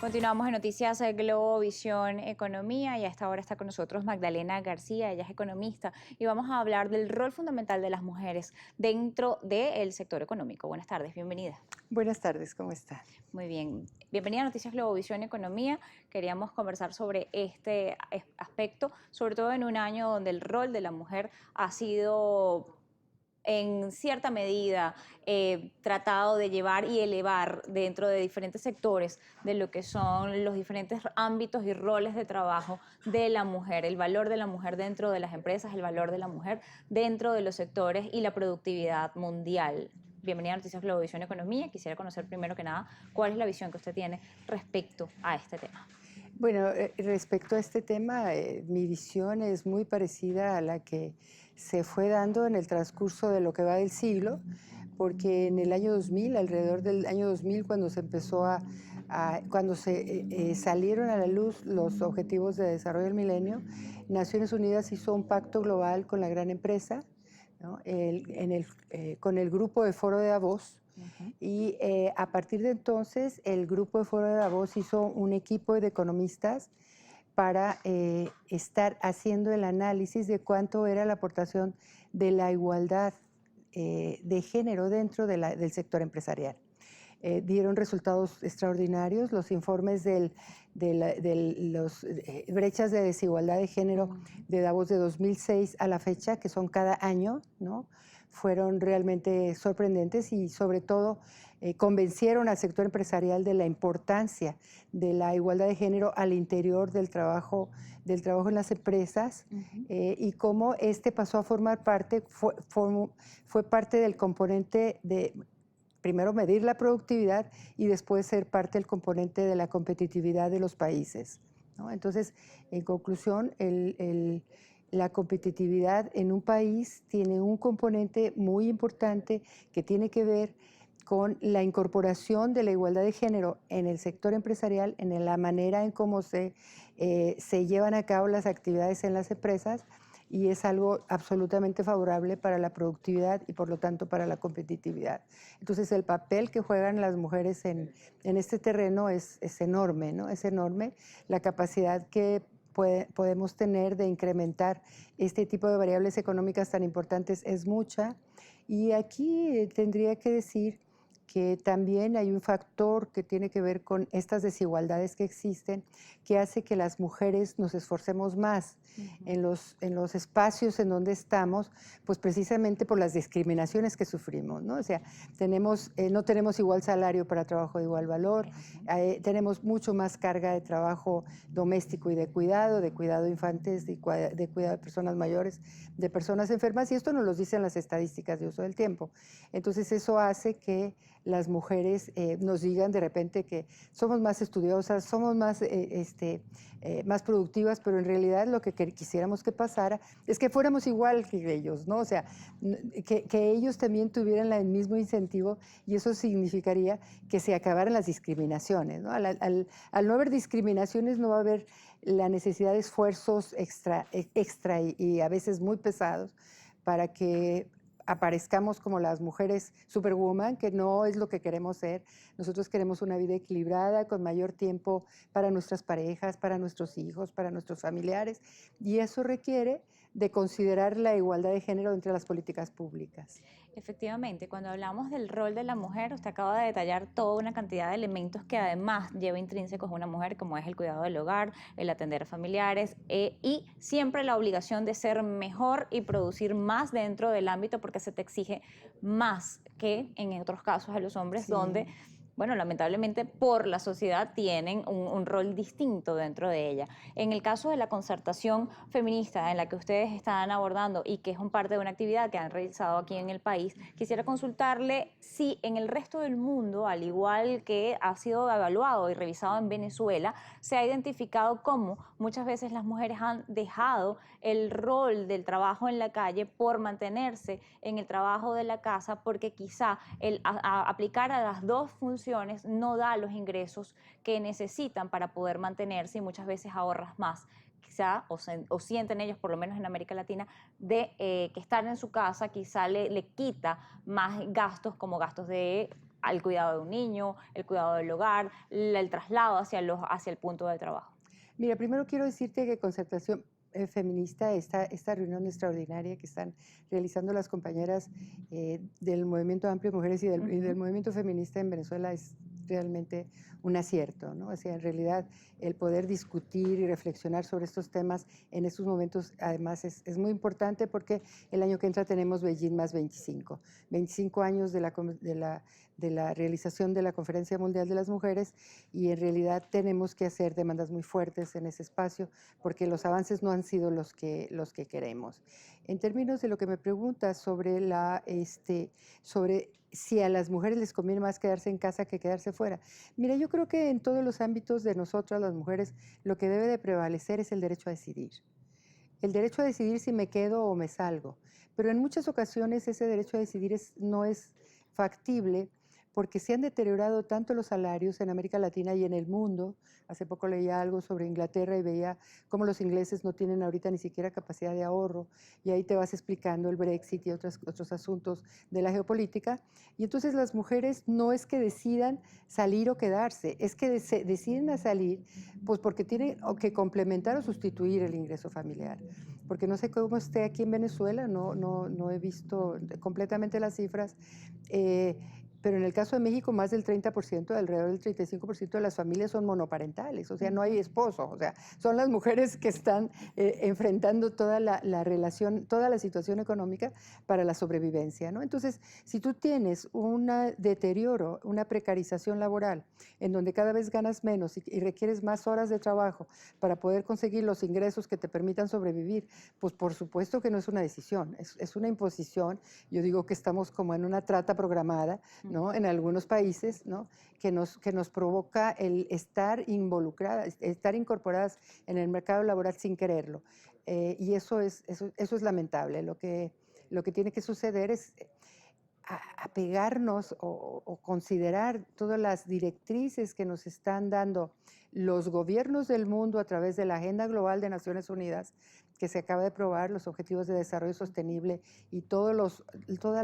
Continuamos en Noticias Globovisión Economía y a esta hora está con nosotros Magdalena García, ella es economista y vamos a hablar del rol fundamental de las mujeres dentro del sector económico. Buenas tardes, bienvenida. Buenas tardes, ¿cómo está? Muy bien, bienvenida a Noticias Globovisión Economía. Queríamos conversar sobre este aspecto, sobre todo en un año donde el rol de la mujer ha sido en cierta medida tratado de llevar y elevar dentro de diferentes sectores de lo que son los diferentes ámbitos y roles de trabajo de la mujer, el valor de la mujer dentro de las empresas, el valor de la mujer dentro de los sectores y la productividad mundial. Bienvenida a Noticias Globovisión Economía. Quisiera conocer primero que nada cuál es la visión que usted tiene respecto a este tema. Bueno, respecto a este tema, mi visión es muy parecida a la que se fue dando en el transcurso de lo que va del siglo, porque en el año 2000, alrededor del año 2000, cuando se empezó cuando se salieron a la luz los Objetivos de Desarrollo del Milenio, Naciones Unidas hizo un pacto global con la gran empresa, ¿no? Con el grupo de Foro de Davos. Y a partir de entonces, el grupo de Foro de Davos hizo un equipo de economistas para estar haciendo el análisis de cuánto era la aportación de la igualdad de género dentro del sector empresarial. Dieron resultados extraordinarios. Los informes de las brechas de desigualdad de género de Davos de 2006 a la fecha, que son cada año, ¿no?, fueron realmente sorprendentes y sobre todo convencieron al sector empresarial de la importancia de la igualdad de género al interior del trabajo en las empresas. Y cómo este pasó a formar parte, fue parte del componente de primero medir la productividad y después ser parte del componente de la competitividad de los países, ¿no? Entonces, en conclusión, la competitividad en un país tiene un componente muy importante que tiene que ver con la incorporación de la igualdad de género en el sector empresarial, en la manera en cómo se llevan a cabo las actividades en las empresas, y es algo absolutamente favorable para la productividad y por lo tanto para la competitividad. Entonces el papel que juegan las mujeres en este terreno es enorme, ¿no? Es enorme la capacidad que podemos tener de incrementar este tipo de variables económicas tan importantes es mucha. Y aquí tendría que decir que también hay un factor que tiene que ver con estas desigualdades que existen, que hace que las mujeres nos esforcemos más en los espacios en donde estamos, pues precisamente por las discriminaciones que sufrimos, ¿no? O sea, no tenemos igual salario para trabajo de igual valor, tenemos mucho más carga de trabajo doméstico y de cuidado de infantes, de cuidado de personas mayores, de personas enfermas, y esto nos lo dicen las estadísticas de uso del tiempo. Entonces eso hace que las mujeres nos digan de repente que somos más estudiosas, somos más productivas, pero en realidad lo que quisiéramos que pasara es que fuéramos igual que ellos, ¿no? O sea, que ellos también tuvieran el mismo incentivo, y eso significaría que se acabaran las discriminaciones, ¿no? Al no haber discriminaciones no va a haber la necesidad de esfuerzos extra y a veces muy pesados para que aparezcamos como las mujeres superwoman, que no es lo que queremos ser. Nosotros queremos una vida equilibrada, con mayor tiempo para nuestras parejas, para nuestros hijos, para nuestros familiares, y eso requiere de considerar la igualdad de género entre las políticas públicas. Efectivamente, cuando hablamos del rol de la mujer, usted acaba de detallar toda una cantidad de elementos que además lleva intrínsecos una mujer, como es el cuidado del hogar, el atender a familiares y siempre la obligación de ser mejor y producir más dentro del ámbito porque se te exige más que en otros casos a los hombres, Sí. donde bueno, lamentablemente por la sociedad tienen un rol distinto dentro de ella. En el caso de la concertación feminista en la que ustedes están abordando y que es un parte de una actividad que han realizado aquí en el país, quisiera consultarle si en el resto del mundo, al igual que ha sido evaluado y revisado en Venezuela, se ha identificado cómo muchas veces las mujeres han dejado el rol del trabajo en la calle por mantenerse en el trabajo de la casa, porque quizá el aplicar a las dos funciones no da los ingresos que necesitan para poder mantenerse y muchas veces ahorras más quizá, o sienten ellos, por lo menos en América Latina, de que estar en su casa quizá le quita más gastos como gastos de al cuidado de un niño, el cuidado del hogar, el traslado hacia el punto de trabajo? Mira, primero quiero decirte que Concertación Feminista, esta reunión extraordinaria que están realizando las compañeras del Movimiento Amplio de Mujeres y del Movimiento Feminista en Venezuela es realmente un acierto, ¿no? O sea, en realidad el poder discutir y reflexionar sobre estos temas en estos momentos además es muy importante porque el año que entra tenemos Beijing más 25, 25 años de la realización de la Conferencia Mundial de las Mujeres y en realidad tenemos que hacer demandas muy fuertes en ese espacio porque los avances no han sido los que queremos. En términos de lo que me preguntas sobre si a las mujeres les conviene más quedarse en casa que quedarse fuera. Mira, yo creo que en todos los ámbitos de nosotras, las mujeres, lo que debe de prevalecer es el derecho a decidir. El derecho a decidir si me quedo o me salgo. Pero en muchas ocasiones ese derecho a decidir no es factible porque se han deteriorado tanto los salarios en América Latina y en el mundo. Hace poco leía algo sobre Inglaterra y veía cómo los ingleses no tienen ahorita ni siquiera capacidad de ahorro y ahí te vas explicando el Brexit y otros asuntos de la geopolítica. Y entonces las mujeres no es que decidan salir o quedarse, es que deciden a salir pues porque tienen que complementar o sustituir el ingreso familiar. Porque no sé cómo esté aquí en Venezuela, no he visto completamente las cifras, pero en el caso de México, más del 30%, alrededor del 35% de las familias son monoparentales, o sea, no hay esposo, o sea, son las mujeres que están enfrentando toda la relación, toda la situación económica para la sobrevivencia, ¿no? Entonces, si tú tienes un deterioro, una precarización laboral, en donde cada vez ganas menos y requieres más horas de trabajo para poder conseguir los ingresos que te permitan sobrevivir, pues por supuesto que no es una decisión, es una imposición. Yo digo que estamos como en una trata programada, ¿no? En algunos países, ¿no? que nos provoca el estar involucradas, estar incorporadas en el mercado laboral sin quererlo. Y eso es lamentable. Lo que tiene que suceder es apegarnos o considerar todas las directrices que nos están dando los gobiernos del mundo a través de la Agenda Global de Naciones Unidas, que se acaba de aprobar, los Objetivos de Desarrollo Sostenible y todas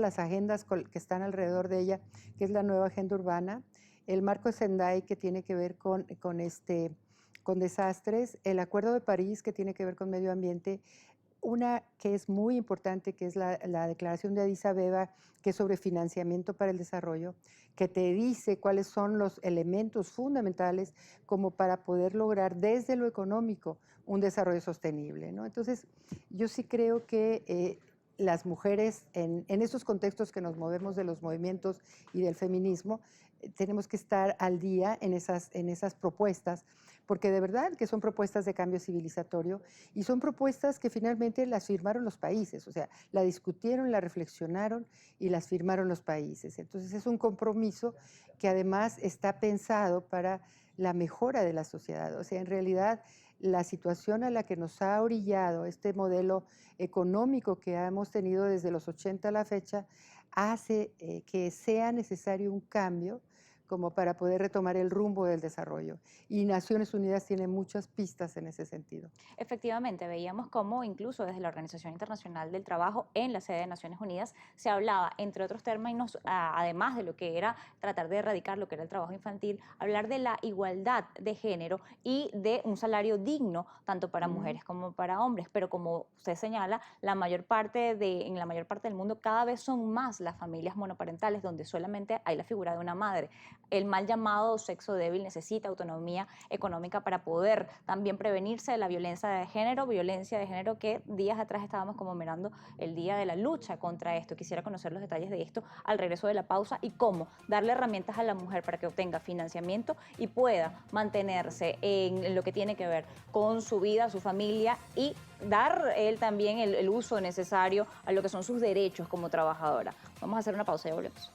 las agendas que están alrededor de ella, que es la nueva agenda urbana, el marco de Sendai, que tiene que ver con desastres, el Acuerdo de París, que tiene que ver con medio ambiente, una que es muy importante, que es la Declaración de Addis Abeba, que es sobre financiamiento para el desarrollo, que te dice cuáles son los elementos fundamentales como para poder lograr desde lo económico un desarrollo sostenible, ¿no? Entonces, yo sí creo que las mujeres en esos contextos que nos movemos de los movimientos y del feminismo, tenemos que estar al día en esas propuestas, porque de verdad que son propuestas de cambio civilizatorio y son propuestas que finalmente las firmaron los países, o sea, la discutieron, la reflexionaron y las firmaron los países. Entonces es un compromiso que además está pensado para la mejora de la sociedad. O sea, en realidad la situación a la que nos ha orillado este modelo económico que hemos tenido desde los 80 a la fecha hace que sea necesario un cambio como para poder retomar el rumbo del desarrollo. Y Naciones Unidas tiene muchas pistas en ese sentido. Efectivamente, veíamos cómo incluso desde la Organización Internacional del Trabajo en la sede de Naciones Unidas se hablaba, entre otros términos, además de lo que era tratar de erradicar lo que era el trabajo infantil, hablar de la igualdad de género y de un salario digno tanto para mujeres como para hombres. Pero como usted señala, en la mayor parte del mundo cada vez son más las familias monoparentales donde solamente hay la figura de una madre. El mal llamado sexo débil necesita autonomía económica para poder también prevenirse de la violencia de género que días atrás estábamos conmemorando el día de la lucha contra esto. Quisiera conocer los detalles de esto al regreso de la pausa y cómo darle herramientas a la mujer para que obtenga financiamiento y pueda mantenerse en lo que tiene que ver con su vida, su familia y dar él también el uso necesario a lo que son sus derechos como trabajadora. Vamos a hacer una pausa y volvemos.